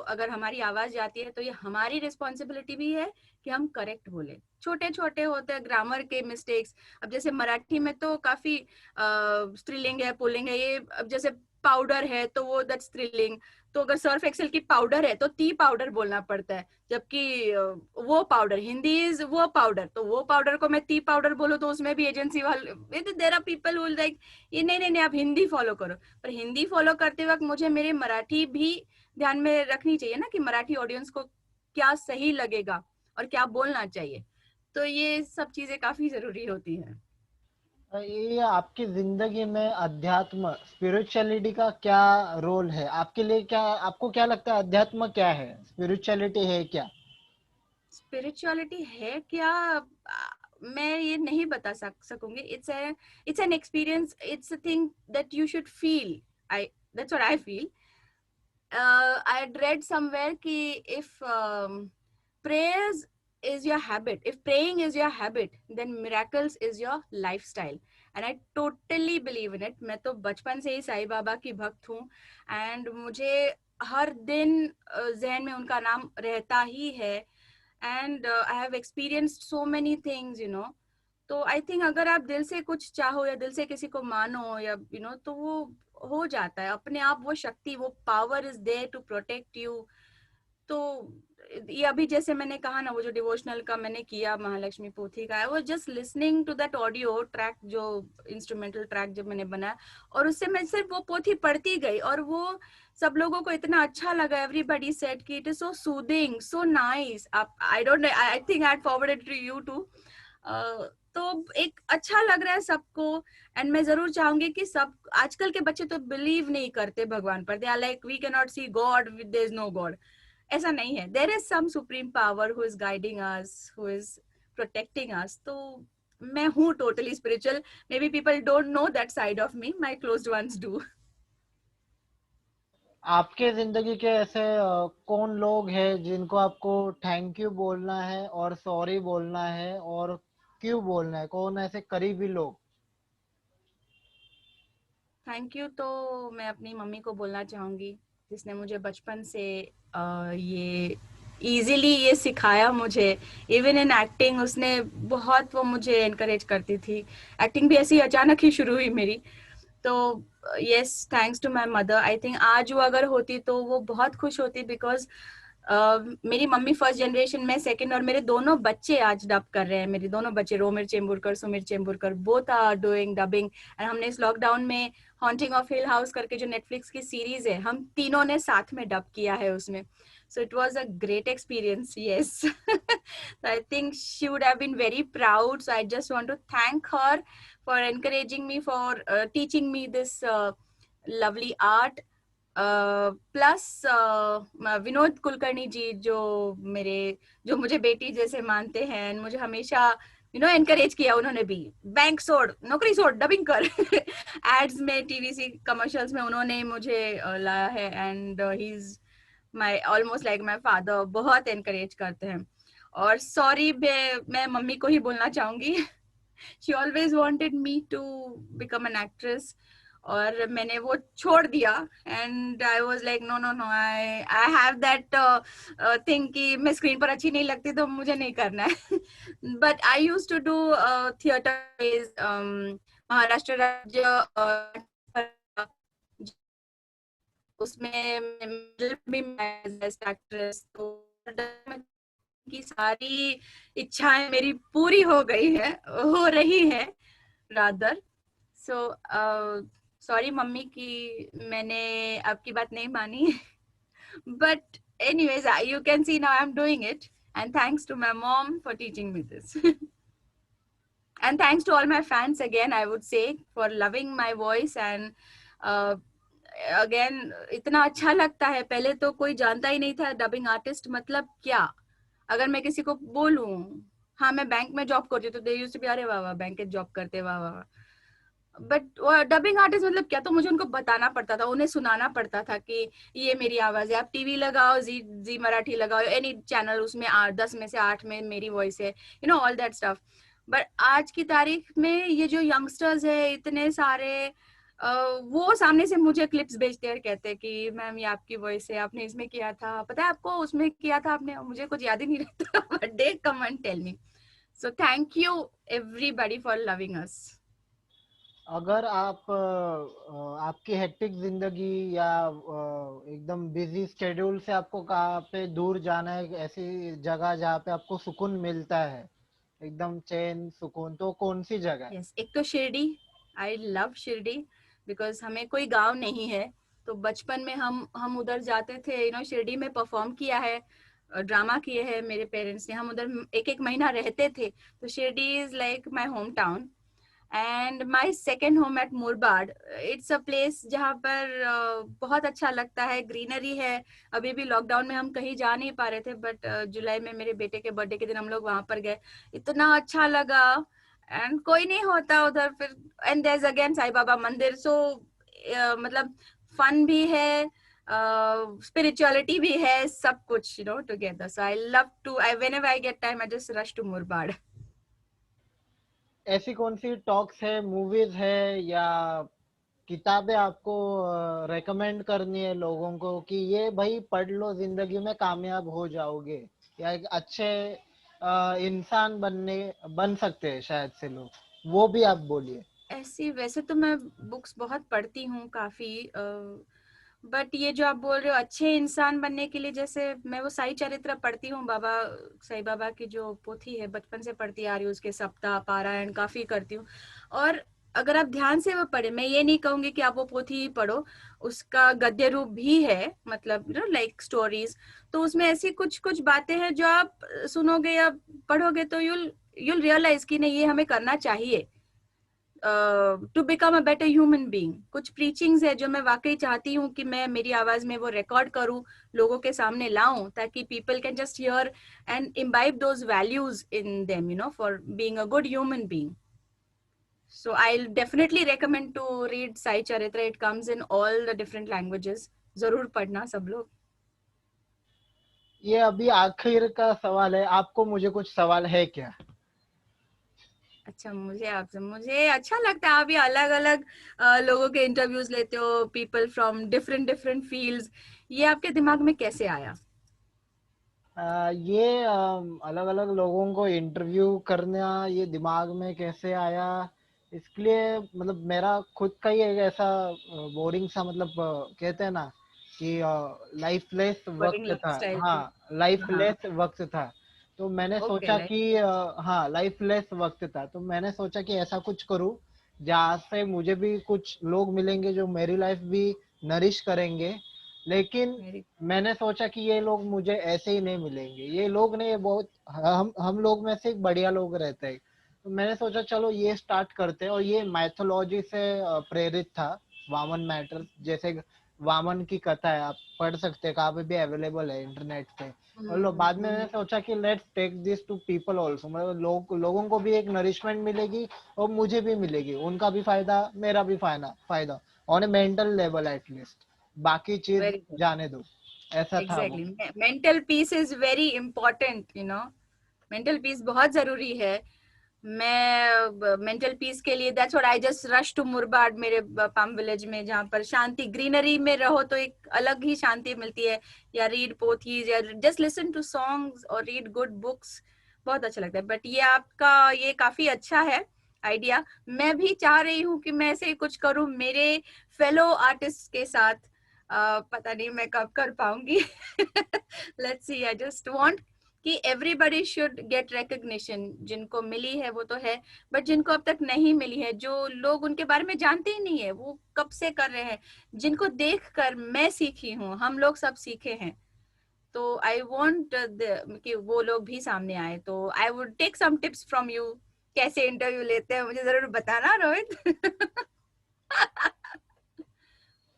अगर हमारी आवाज जाती है तो ये हमारी रिस्पॉन्सिबिलिटी भी है कि हम करेक्ट बोले। छोटे छोटे होते हैं ग्रामर के मिस्टेक्स। अब जैसे मराठी में तो काफी स्त्रीलिंग है पुल्लिंग है, ये अब जैसे पाउडर है तो वो दैट स्त्रीलिंग, तो अगर सर्फ एक्सेल की पाउडर है तो टी पाउडर बोलना पड़ता है, जबकि वो पाउडर हिंदी इज वो पाउडर, तो वो पाउडर को मैं टी पाउडर बोलूं तो उसमें भी एजेंसी वाले there are people who like ये नहीं नहीं नहीं आप हिंदी फॉलो करो। पर हिंदी फॉलो करते वक्त मुझे मेरे मराठी भी ध्यान में रखनी चाहिए ना कि मराठी ऑडियंस को क्या सही लगेगा और क्या बोलना चाहिए। तो ये सब चीजें काफी जरूरी होती है। ये आपकी जिंदगी में अध्यात्म स्पिरिचुअलिटी का क्या रोल है आपके लिए? क्या आपको क्या लगता है अध्यात्म क्या है, स्पिरिचुअलिटी है क्या? स्पिरिचुअलिटी है क्या, मैं ये नहीं बता सकूंगी। It's an experience, it's a thing that you should feel. I that's what I feel. I had read somewhere कि if prayers is your habit, if praying is your habit, then miracles is your lifestyle. And I totally believe in it. मैं तो बचपन से ही साईं बाबा की भक्त हूँ, and मुझे हर दिन जहन में उनका नाम रहता ही है। And I have experienced so many things, you know. तो आई थिंक अगर आप दिल से कुछ चाहो या दिल से किसी को मानो या तो वो हो जाता है अपने आप। वो शक्ति, वो power is there to protect you. तो ये अभी जैसे मैंने कहा ना, वो जो डिवोशनल का मैंने किया महालक्ष्मी पोथी का, वो just listening to that audio track, जो इंस्ट्रूमेंटल ट्रैक जब मैंने बनाया, और उससे मैं सिर्फ वो पोथी पढ़ती गई और वो सब लोगों को इतना अच्छा लगा। एवरीबडी सेड कि it is so soothing, so nice. आप I don't know, I think I forwarded to you too. तो एक अच्छा लग रहा है सबको। एंड मैं जरूर चाहूंगी कि सब, आजकल के बच्चे तो बिलीव नहीं करते भगवान पर। They are like we can not see God, there is no God. ऐसा नहीं है, there is some supreme power who is guiding us, who is protecting us. तो मैं हूँ totally spiritual. Maybe people don't know that side of me, my closed ones do. आपके जिंदगी के ऐसे कौन लोग हैं जिनको आपको थैंक यू बोलना है और सॉरी बोलना है, और क्यों बोलना है? कौन ऐसे करीबी लोग? थैंक यू तो मैं अपनी मम्मी को बोलना चाहूंगी, जिसने मुझे बचपन से ये इजीली ये सिखाया मुझे। इवन इन एक्टिंग उसने बहुत, वो मुझे एनकरेज करती थी। एक्टिंग भी ऐसी अचानक ही शुरू हुई मेरी। तो yes, thanks to my mother. I think आज वो अगर होती तो वो बहुत खुश होती, बिकॉज मेरी मम्मी फर्स्ट जनरेशन में, सेकंड, और मेरे दोनों बच्चे आज डब कर रहे हैं। मेरे दोनों बच्चे Romir Chemburkar, Sumir Chemburkar, both are doing dubbing. And हमने इस लॉकडाउन में हॉन्टिंग ऑफ हिल हाउस करके जो नेटफ्लिक्स की सीरीज है, हम तीनों ने साथ में डब किया है उसमें। So it was a great experience, yes. So I think she would have been very proud. So I just want to thank her for encouraging me, for teaching me this lovely art. Plus Vinod Kulkarni ji, जो मुझे बेटी जैसे मानते हैं, मुझे हमेशा एनकरेज किया उन्होंने भी। बैंक छोड़, नौकरी छोड़, डबिंग कर। एड्स में, टीवीसी कमर्शियल्स में उन्होंने मुझे लाया है। And he is my almost like my father. बहुत एनकरेज करते हैं। और सॉरी मैं मम्मी को ही बोलना चाहूंगी। She always wanted me to become an actress, और मैंने वो छोड़ दिया। And I was like no no no, I have that thing कि मैं स्क्रीन पर अच्छी नहीं लगती तो मुझे नहीं करना है। But I used to do theatre, Maharashtra राज्य उसमें भी एक्ट्रेस। तो की सारी इच्छाएं मेरी पूरी हो गई है, हो रही है रादर। सो सॉरी मम्मी कि मैंने आपकी बात नहीं मानी। But anyways, you can see now I'm doing it, and thanks to my mom for teaching me this. And thanks to all my fans again, I would say, for loving my voice. And again इतना अच्छा लगता है। पहले तो कोई जानता ही नहीं था डबिंग आर्टिस्ट मतलब क्या। अगर मैं किसी को बोलूं हाँ मैं बैंक में जॉब करती हूँ, तो दे यूज्ड टू बी अरे वाह वाह बैंक में जॉब करते, वाह वाह। बट डबिंग आर्टिस्ट मतलब क्या, तो मुझे उनको बताना पड़ता था, उन्हें सुनाना पड़ता था कि ये मेरी आवाज है, आप टीवी लगाओ, जी जी मराठी लगाओ, एनी चैनल, उसमें 10 में से 8 में मेरी वॉइस है, ऑल दैट स्टफ। बट आज की तारीख में ये जो यंगस्टर्स है इतने सारे, वो सामने से मुझे क्लिप्स भेजते हैं और कहते हैं कि मैम ये आपकी वॉइस है, आपने इसमें किया था, पता है आपको उसमें किया था आपने, मुझे कुछ याद ही नहीं रहता but they come and tell me. So thank you everybody for loving us. अगर आप आपकी हेक्टिक जिंदगी या एकदम बिजी स्केड्यूल से आपको कहाँ पे दूर जाना है, ऐसी जगह जहाँ पे आपको सुकून मिलता है, एकदम चैन सुकून, तो कौन सी जगह है? यस, एक तो Shirdi, I love Shirdi, because हमें कोई गांव नहीं है, तो बचपन में हम उधर जाते थे, शिरडी में परफॉर्म किया है, ड्रामा किए हैं मेरे पेरेंट्स ने, हम उधर एक एक महीना रहते थे, तो Shirdi is like my home town. And my second home at Murbad, it's a place जहाँ पर बहुत अच्छा लगता है, ग्रीनरी है। अभी भी लॉकडाउन में हम कहीं जा नहीं पा रहे थे, बट जुलाई में मेरे बेटे के बर्थडे के दिन हम लोग वहां पर गए, इतना अच्छा लगा। एंड कोई नहीं होता उधर फिर, and there is again Sai Baba मंदिर, सो मतलब फन भी है, स्पिरिचुअलिटी भी है, सब कुछ together. So I love to, I whenever I get time I just rush to Murbad. ऐसी कौन सी टॉक्स है, मूवीज है या किताबें आपको रेकमेंड करनी है लोगों को कि ये भाई पढ़ लो, जिंदगी में कामयाब हो जाओगे, या एक अच्छे इंसान बन सकते हैं शायद से लोग, वो भी आप बोलिए। ऐसी वैसे तो मैं बुक्स बहुत पढ़ती हूँ काफी, बट ये जो आप बोल रहे हो अच्छे इंसान बनने के लिए, जैसे मैं वो साई चरित्र पढ़ती हूँ, बाबा साईं बाबा की जो पोथी है, बचपन से पढ़ती आ रही हूँ, उसके सप्ताह पारायण काफी करती हूँ। और अगर आप ध्यान से वो पढ़े, मैं ये नहीं कहूंगी कि आप वो पोथी ही पढ़ो, उसका गद्य रूप भी है, मतलब लाइक स्टोरीज, तो उसमें ऐसी कुछ कुछ बातें हैं जो आप सुनोगे या पढ़ोगे तो you'll रियलाइज कि नहीं, ये हमें करना चाहिए to become a better human being. कुछ प्रीचिंग्स है जो मैं वाकई चाहती हूँ कि मैं मेरी आवाज में वो रिकॉर्ड करूँ, लोगों के सामने लाऊं, ताकि people can just here and imbibe those values in them, for being a good human being. So I'll definitely recommend to read Sai Charitra. It comes in all the different languages. जरूर पढ़ना सब लोग। ये अभी आखिर का सवाल है, आपको मुझे कुछ सवाल है क्या? अच्छा, मुझे आपसे, मुझे अच्छा लगता है आप ये अलग अलग लोगों के इंटरव्यूज लेते हो, people from different different fields, ये आपके दिमाग में कैसे आया? ये अलग अलग लोगों को इंटरव्यू करना ये दिमाग में कैसे आया, इसके लिए मतलब मेरा खुद का ही एक ऐसा बोरिंग सा, मतलब कहते हैं ना कि लाइफलेस बोरिंग वक्त था। लाइफस्टाइल हाँ, थी। हाँ। लाइफलेस वक्त था। तो मैंने ओके, सोचा लाइक। कि हाँ, लाइफलेस वक्त था, तो मैंने सोचा कि ऐसा कुछ करूँ जहाँ से मुझे भी कुछ लोग मिलेंगे जो मेरी लाइफ भी नरिश करेंगे। लेकिन मेरी। मैंने सोचा कि ये लोग मुझे ऐसे ही नहीं मिलेंगे, ये लोग नहीं, ये बहुत हम लोग में से एक बढ़िया लोग रहते हैं। तो मैंने सोचा चलो ये स्टार्ट करते हैं, और ये मैथोलॉजी से प्रेरित था। वामन मैटर्स, जैसे वामन की कथा है, आप पढ़ सकते हैं, कहाँ पे भी अवेलेबल है इंटरनेट पे। और बाद में मैंने सोचा कि let's take this to people also, मतलब लोगों को भी एक नरिशमेंट मिलेगी और मुझे भी मिलेगी, उनका भी फायदा, मेरा भी फायदा फायदा on a mental level at least, बाकी चीज वेरी गुड। जाने दो। ऐसा था वो। Exactly, mental peace is very important, mental peace बहुत जरूरी है। मैं मेंटल पीस के लिए that's what I just rush to Murbad, मेरे पाम विलेज में, जहाँ पर शांति, ग्रीनरी में रहो तो एक अलग ही शांति मिलती है, या रीड पोथीज, या जस्ट लिसन टू सॉन्ग्स और रीड गुड बुक्स, बहुत अच्छा लगता है। बट ये आपका ये काफी अच्छा है आइडिया, मैं भी चाह रही हूँ कि मैं ऐसे ही कुछ करूँ मेरे फेलो आर्टिस्ट के साथ। पता नहीं मैं कब कर पाऊंगी let's see, I just want कि एवरीबडी शुड गेट रिकग्निशन, जिनको मिली है वो तो है, बट जिनको अब तक नहीं मिली है, जो लोग उनके बारे में जानते ही नहीं है, वो कब से कर रहे हैं, जिनको देखकर मैं सीखी हूँ, हम लोग सब सीखे हैं, तो आई वांट कि वो लोग भी सामने आए, तो I would take some tips from you, कैसे इंटरव्यू लेते हैं मुझे जरूर बताना रोहित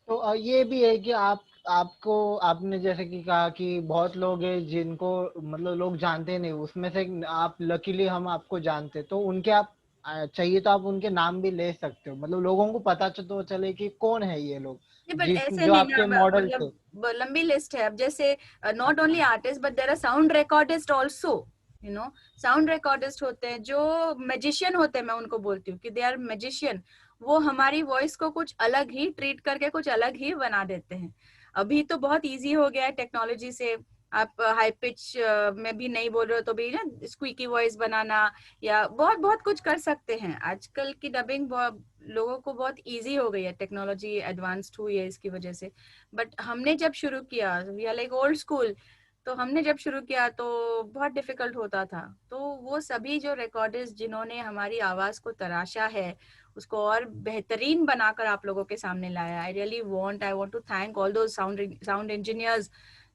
तो ये भी है कि आपको, आपने जैसे कि कहा कि बहुत लोग हैं जिनको मतलब लोग जानते नहीं, उसमें से आप लकीली हम आपको जानते, तो उनके आप चाहिए तो आप उनके नाम भी ले सकते हो, मतलब लोगों को पता तो चले कि कौन है ये लोग, नहीं बट जिस ऐसे जो नहीं ना, आपके मॉडल थे। मतलब लंबी लिस्ट है। अब जैसे not only artist but there are sound recordist also, you know. Sound recordist होते हैं जो मैजिशियन होते हैं, मैं उनको बोलती हूँ कि दे आर मैजिशियन। वो हमारी वॉइस को कुछ अलग ही ट्रीट करके कुछ अलग ही बना देते हैं। अभी तो बहुत इजी हो गया है टेक्नोलॉजी से। आप हाई पिच में भी नहीं बोल रहे हो तो भी ना स्क्वीकी वॉइस बनाना या बहुत बहुत कुछ कर सकते हैं। आजकल की डबिंग लोगों को बहुत इजी हो गई है, टेक्नोलॉजी एडवांस्ड हुई है इसकी वजह से। बट हमने जब शुरू किया, we are like old school, तो हमने जब शुरू किया तो बहुत डिफिकल्ट होता था। तो वो सभी जो रिकॉर्डिस्ट जिन्होंने हमारी आवाज को तराशा है, उसको और बेहतरीन बनाकर आप लोगों के सामने लाया, I want to thank all those sound engineers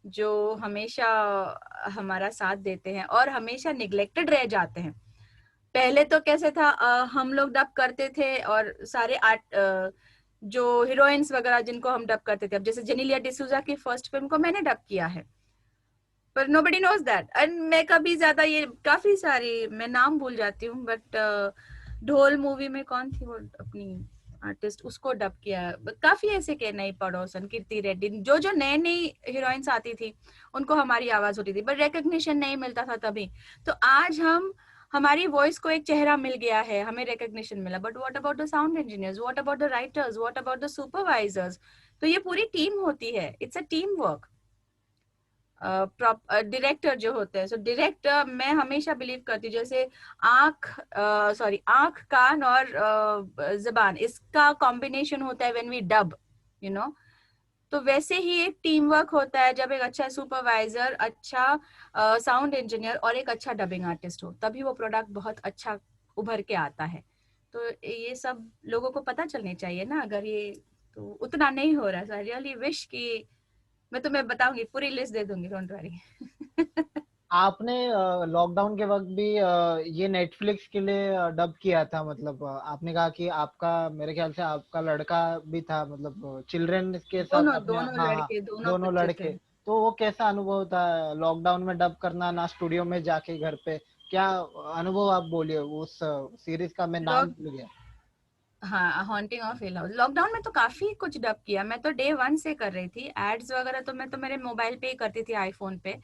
जो हमेशा हमारा साथ देते हैं और हमेशा निग्लेक्टेड रह जाते हैं। पहले तो कैसे था, हम लोग डब करते थे और सारे आर्ट जो हीरोइंस वगैरह जिनको हम डब करते थे, अब जैसे जेनेलिया डिसूजा की फर्स्ट फिल्म को मैंने डब किया है, पर नोबडी नोज दैट। एंड मैं कभी ज्यादा ये काफी सारी मैं नाम भूल जाती हूँ, बट ढोल मूवी में कौन थी वो अपनी आर्टिस्ट, उसको डब किया है। काफी ऐसे के नई पड़ोसन, कीर्ति रेड्डी, जो जो नई नई हीरोइंस आती थी उनको हमारी आवाज होती थी, बट रिकग्निशन नहीं मिलता था तभी। तो आज हम हमारी वॉइस को एक चेहरा मिल गया है, हमें रिकग्निशन मिला, but what about the sound engineers, what about the writers, what about the supervisors. तो ये पूरी टीम होती है, it's a team work. Director जो होते हैं, सो डायरेक्टर मैं हमेशा बिलीव करती हूँ, जैसे आंख कान और जबान, इसका कॉम्बिनेशन होता है when we dub, you know. तो वैसे ही एक टीम वर्क होता है, जब एक अच्छा सुपरवाइजर, अच्छा साउंड इंजीनियर और एक अच्छा डबिंग आर्टिस्ट हो, तभी वो प्रोडक्ट बहुत अच्छा उभर के आता है। तो ये सब लोगों को पता चलने चाहिए ना, अगर ये तो उतना नहीं हो रहा है। सो आई रियली विश कि मैं तुम्हें बताऊंगी, पूरी लिस्ट दे दूंगी, डोंट वरी। आपने लॉकडाउन के वक्त भी ये नेटफ्लिक्स के लिए डब किया था, मतलब आपने कहा कि आपका, मेरे ख्याल से आपका लड़का भी था, मतलब चिल्ड्रन के साथ दोनों अपने, दोनों हाँ हाँ, लड़के, दोनों दोनों बच्चे थे। लड़के। तो वो कैसा अनुभव था लॉकडाउन में डब करना, ना स्टूडियो में जाके घर पे, क्या अनुभव आप बोलिए उस सीरीज का, मैं नाम लॉक भूल गया। हाँ, haunting of Hill house. Lockdown में तो काफी कुछ डब किया, मैं तो डे वन से कर रही थी। एड्स वगैरह तो मैं तो मेरे मोबाइल पे ही करती थी, आईफोन पे।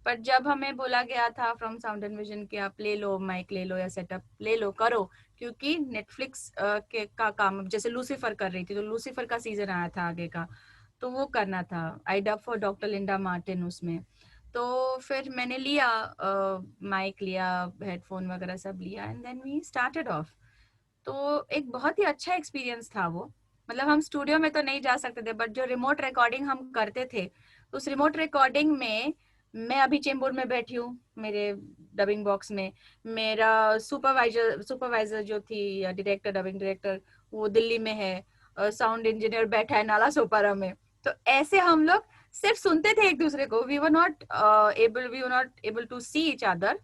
पर जब हमें बोला गया था फ्रॉम साउंड एंड विजन कि आप ले लो माइक, ले लो या सेटअप ले लो, करो, क्योंकि नेटफ्लिक्स के का काम, जैसे लूसीफर कर रही थी तो लूसीफर का सीजन आया था आगे का, तो वो करना था। I dub for doctor Linda Martin उसमें। तो फिर मैंने लिया माइक, लिया हेडफोन वगैरह सब लिया, and then we started off. तो एक बहुत ही अच्छा एक्सपीरियंस था वो। मतलब हम स्टूडियो में तो नहीं जा सकते थे, बट जो रिमोट रिकॉर्डिंग हम करते थे, उस रिमोट रिकॉर्डिंग में मैं अभी चेंबूर में बैठी हूँ मेरे डबिंग बॉक्स में, मेरा सुपरवाइजर सुपरवाइजर जो थी या डायरेक्टर, डबिंग डायरेक्टर, वो दिल्ली में है, साउंड इंजीनियर बैठा है नाला सोपारा में। तो ऐसे हम लोग सिर्फ सुनते थे एक दूसरे को, we were not able to see each other.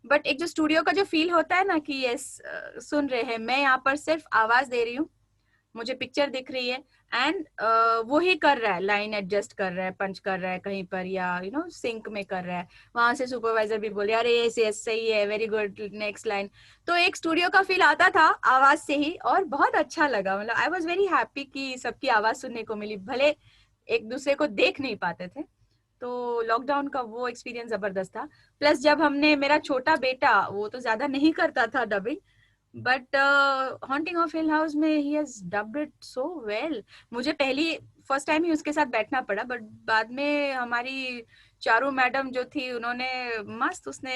But एक जो स्टूडियो का जो फील होता है ना कि यस, सुन रहे हैं, मैं यहाँ पर सिर्फ आवाज दे रही हूँ, मुझे पिक्चर दिख रही है, एंड वो ही कर रहा है, लाइन एडजस्ट कर रहा है, पंच कर रहा है कहीं पर, या यू नो सिंक में कर रहा है। वहां से सुपरवाइजर भी बोले अरे यस यस सही है, वेरी गुड, नेक्स्ट लाइन। तो एक स्टूडियो का फील आता था आवाज से ही, और बहुत अच्छा लगा। मतलब आई वॉज वेरी हैप्पी कि सबकी आवाज सुनने को मिली, भले एक दूसरे को देख नहीं पाते थे। तो लॉकडाउन का वो एक्सपीरियंस जबरदस्त था। प्लस जब हमने, मेरा छोटा बेटा वो तो ज्यादा नहीं करता था dubbing, but Haunting of Hill House में ही has dubbed it so well. मुझे पहली फर्स्ट टाइम ही उसके साथ बैठना पड़ा, बट बाद में हमारी चारू मैडम जो थी, उन्होंने मस्त, उसने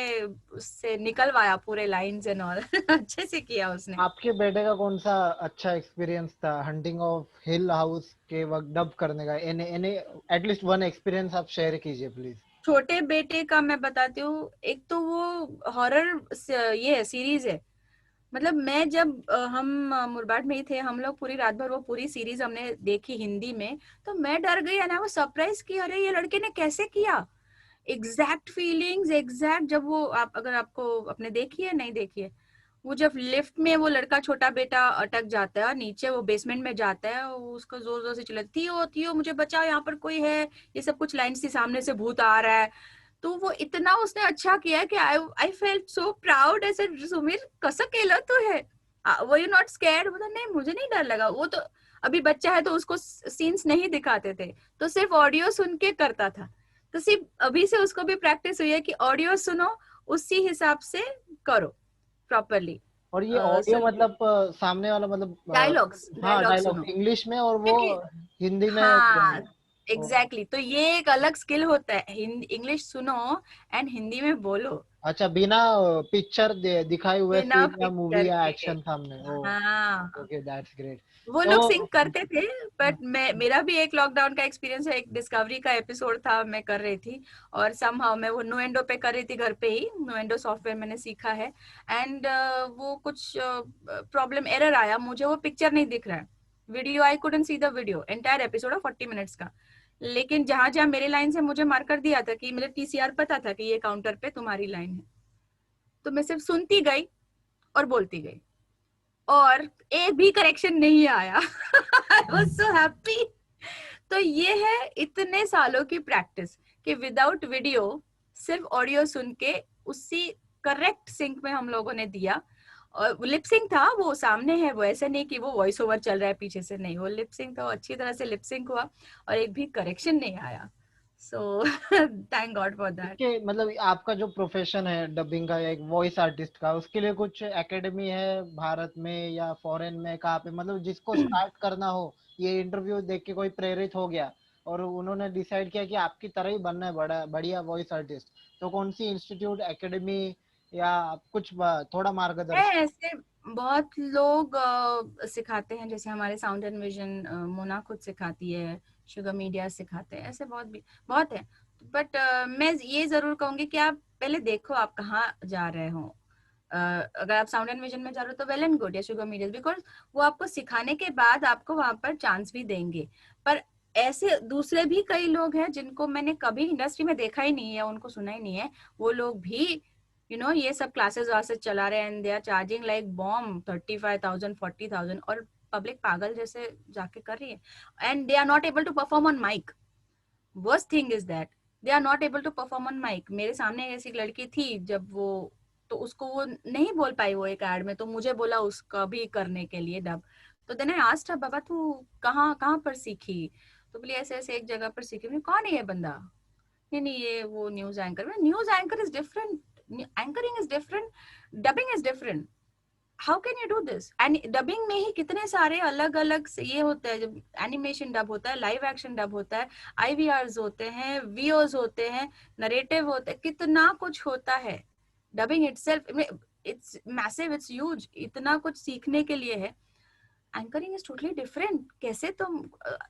उससे निकलवाया पूरे लाइंस एंड ऑल। अच्छे से किया उसने। आपके बेटे का कौन सा अच्छा एक्सपीरियंस था हंटिंग ऑफ हिल हाउस के वक्त डब करने का? Any any at least one experience आप शेयर कीजिए प्लीज। छोटे बेटे का मैं बताती हूँ, एक तो वो हॉरर ये है, सीरीज है। मतलब मैं जब हम मुरबाट में ही थे, हम लोग पूरी रात भर वो पूरी सीरीज हमने देखी हिंदी में। तो मैं डर गई, ना वो सरप्राइज की, अरे ये लड़के ने कैसे किया। एग्जैक्ट फीलिंग्स, एग्जैक्ट, जब वो, आप अगर आपको अपने देखी है नहीं देखी है, वो जब लिफ्ट में वो लड़का छोटा बेटा अटक जाता है और नीचे वो बेसमेंट में जाता है, वो उसको जोर जोर से चिल्लाती, थियो थियो मुझे बचाओ, यहाँ पर कोई है, ये सब कुछ लाइन से सामने से भूत आ रहा है। तो वो इतना उसने अच्छा किया कि आई आई फेल्ट सो प्राउड, ऐसे सुमीर कसं केलं तो है। Were you not scared? बोला नहीं मुझे नहीं डर लगा, वो तो अभी बच्चा है तो उसको सीन्स नहीं दिखाते थे, तो सिर्फ ऑडियो सुन के करता था। तो सिर्फ अभी से उसको भी प्रैक्टिस हुई है कि ऑडियो सुनो, उसी हिसाब से करो प्रॉपरली। और ये ऑडियो सो मतलब सामने वाला मतलब डायलॉग्स हाँ डायलॉग डायलॉग सुनो, इंग्लिश में और वो क्योंकि हिंदी में हाँ ओ, एग्जैक्टली तो ये एक अलग स्किल होता है, इंग्लिश सुनो एंड हिंदी में बोलो अच्छा बिना पिक्चर दिखाए हुए बिना सीन या मूवी पिक्चर या के। एक्शन सामने ओ हाँ ओके दैट्स ग्रेट। वो तो लोग सिंक करते थे, बट मैं, मेरा भी एक लॉकडाउन का एक्सपीरियंस है, एक डिस्कवरी का एपिसोड था, मैं कर रही थी और समहाउ मैं वो नुएंडो पे कर रही थी, घर पे ही नुएंडो सॉफ्टवेयर मैंने सीखा है। एंड वो कुछ प्रॉब्लम एरर आया, मुझे वो पिक्चर नहीं दिख रहा है, video I couldn't see the video, entire episode of 40 minutes का। लेकिन जहां जहां मेरे लाइन से मुझे मार्कर दिया था कि मुझे टीसीआर पता था कि ये काउंटर पे तुम्हारी लाइन है, तो मैं सिर्फ सुनती गई और बोलती गई, और एक भी करेक्शन नहीं आया। I was so happy. तो ये है इतने सालों की प्रैक्टिस कि विदाउट वीडियो, सिर्फ ऑडियो सुन के उसी करेक्ट सिंक में हम लोगों ने दिया। और लिप सिंक था, वो सामने है, वो ऐसे नहीं कि वो वॉइस ओवर चल रहा है पीछे से, नहीं, वो लिप सिंक था, अच्छी तरह से लिप सिंक हुआ और एक भी करेक्शन नहीं आया। So thank God for that. इसके मतलब आपका जो प्रोफेशन है डबिंग का या एक वॉइस आर्टिस्ट का उसके लिए कुछ एकेडमी है भारत में या फॉरेन में कहाँ पे मतलब जिसको स्टार्ट करना हो ये इंटरव्यू देख के कोई प्रेरित हो गया और उन्होंने डिसाइड किया कि आपकी तरह ही बनना है बड़ा बढ़िया वॉइस आर्टिस्ट तो कौन सी इंस्टीट्यूट एकेडमी या कुछ थोड़ा है मार्गदर्शन। ऐसे बहुत लोग सिखाते हैं, जैसे हमारे साउंड एंड विजन मोना खुद सिखाती है, शुगर मीडिया सिखाते हैं, ऐसे बहुत भी बहुत है। बट मैं ये जरूर कहूंगी कि आप पहले देखो आप कहाँ जा रहे हो। अगर आप साउंड एंड विजन में जा रहे हो तो वेल एंड गुड, या शुगर मीडिया, बिकॉज वो आपको सिखाने के बाद आपको वहां पर चांस भी देंगे। पर ऐसे दूसरे भी कई लोग हैं जिनको मैंने कभी इंडस्ट्री में देखा ही नहीं है, उनको सुना ही नहीं है, वो लोग भी ये सब क्लासेस वासेस चला रहे हैं, and they are charging like bomb 35,000 40,000, और पब्लिक पागल जैसे जाके कर रही है, and they are not able to perform on mic. Worst thing is that they are not able to perform on mic. मेरे सामने एक ऐसी लड़की थी, जब वो, तो उसको वो नहीं बोल पाई वो एक एड में, तो मुझे बोला उसका भी करने के लिए डब। तो देन आई आस्क्ड हर, बाबा तू कहाँ कहाँ पर सीखी? तो बोली ऐसे ऐसे एक जगह पर सीखी। मैंने, कौन है ये बंदा? नहीं नहीं ये वो news anchor. News anchor is different, anchoring is different, dubbing is different, how can you do this? And dubbing में ही कितने सारे अलग अलग से ये होते हैं, जब एनिमेशन डब होता है, लाइव एक्शन डब होता है, आईवीआरस होते हैं, वीओज होते हैं, नरेटिव होते हैं, कितना कुछ होता है। Dubbing itself it's massive, it's huge, इतना कुछ सीखने के लिए है। Anchoring is totally different. कैसे तुम,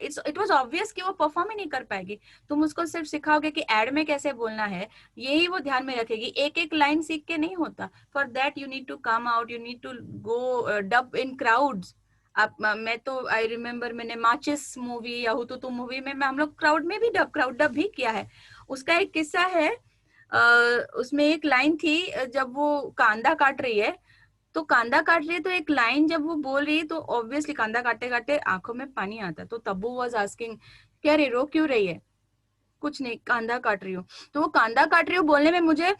इट वाज ऑब्वियस कि वो परफॉर्म ही नहीं कर पाएगी। तुम उसको सिर्फ सिखाओगे कि एड में कैसे बोलना है, यही वो ध्यान में रखेगी, एक एक लाइन सीख के नहीं होता। For that you need to come out, you need to go dub in crowds. आप, मैं तो आई रिमेम्बर मैंने माचिस मूवी या हुतुतु मूवी में, मैं हम लोग क्राउड में भी क्राउड डब भी किया है। उसका एक किस्सा है, उसमें एक लाइन थी, जब वो कांदा काट रही है, तो कांदा काट रही है, तो एक लाइन जब वो बोल रही है तो ऑब्वियसली कांदा काटते काटते आंखों में पानी आता है। तो तब्बू वाज आस्किंग, क्या रे रो क्यों रही है? कुछ नहीं, कांदा काट रही हूँ। तो वो कांदा काट रही हूँ बोलने में मुझे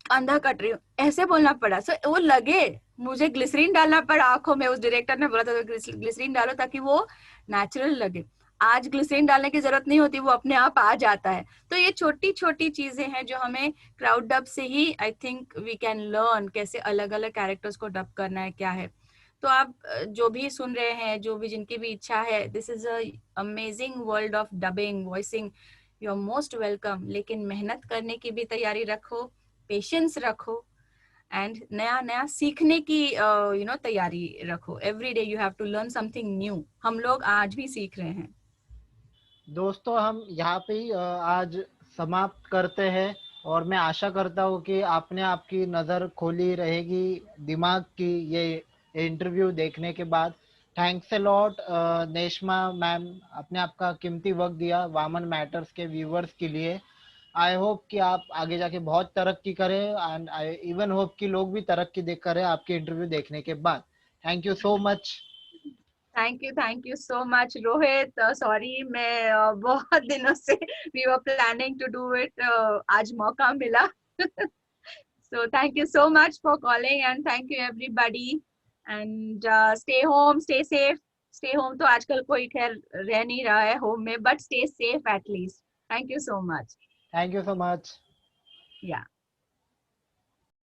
कांदा काट रही हूँ ऐसे बोलना पड़ा। सो वो लगे, मुझे ग्लिसरीन डालना पड़ा आंखों में। उस डायरेक्टर ने बोला था ग्लिसरीन डालो ताकि वो नेचुरल लगे। आज ग्लिसरीन डालने की जरूरत नहीं होती, वो अपने आप आ जाता है। तो ये छोटी छोटी चीजें हैं जो हमें क्राउड डब से ही, I think we can learn कैसे अलग अलग कैरेक्टर्स को डब करना है, क्या है। तो आप जो भी सुन रहे हैं, जो भी जिनकी भी इच्छा है, this is a amazing world of dubbing voicing, you are most welcome. लेकिन मेहनत करने की भी तैयारी रखो, पेशेंस रखो, एंड नया नया सीखने की तैयारी रखो। Every day you have to learn something new. हम लोग आज भी सीख रहे हैं। दोस्तों हम यहाँ पे ही आज समाप्त करते हैं और मैं आशा करता हूँ कि आपने आपकी नज़र खोली रहेगी दिमाग की ये इंटरव्यू देखने के बाद। Thanks a lot Neshma ma'am, आपने आपका कीमती वक्त दिया वामन मैटर्स के व्यूवर्स के लिए। आई होप कि आप आगे जाके बहुत तरक्की करें एंड आई इवन होप कि लोग भी तरक्की देख करें आपके इंटरव्यू देखने के बाद। Thank you so much. Thank you so much Rohit. Sorry, मैं बहुत दिनों से we were planning to do it, आज मौका मिला। So thank you so much for calling, and thank you everybody, and stay home, stay safe. Stay home तो आजकल कोई खैर रह नहीं रहा है होम में, but stay safe at least. Thank you so much. Thank you so much. या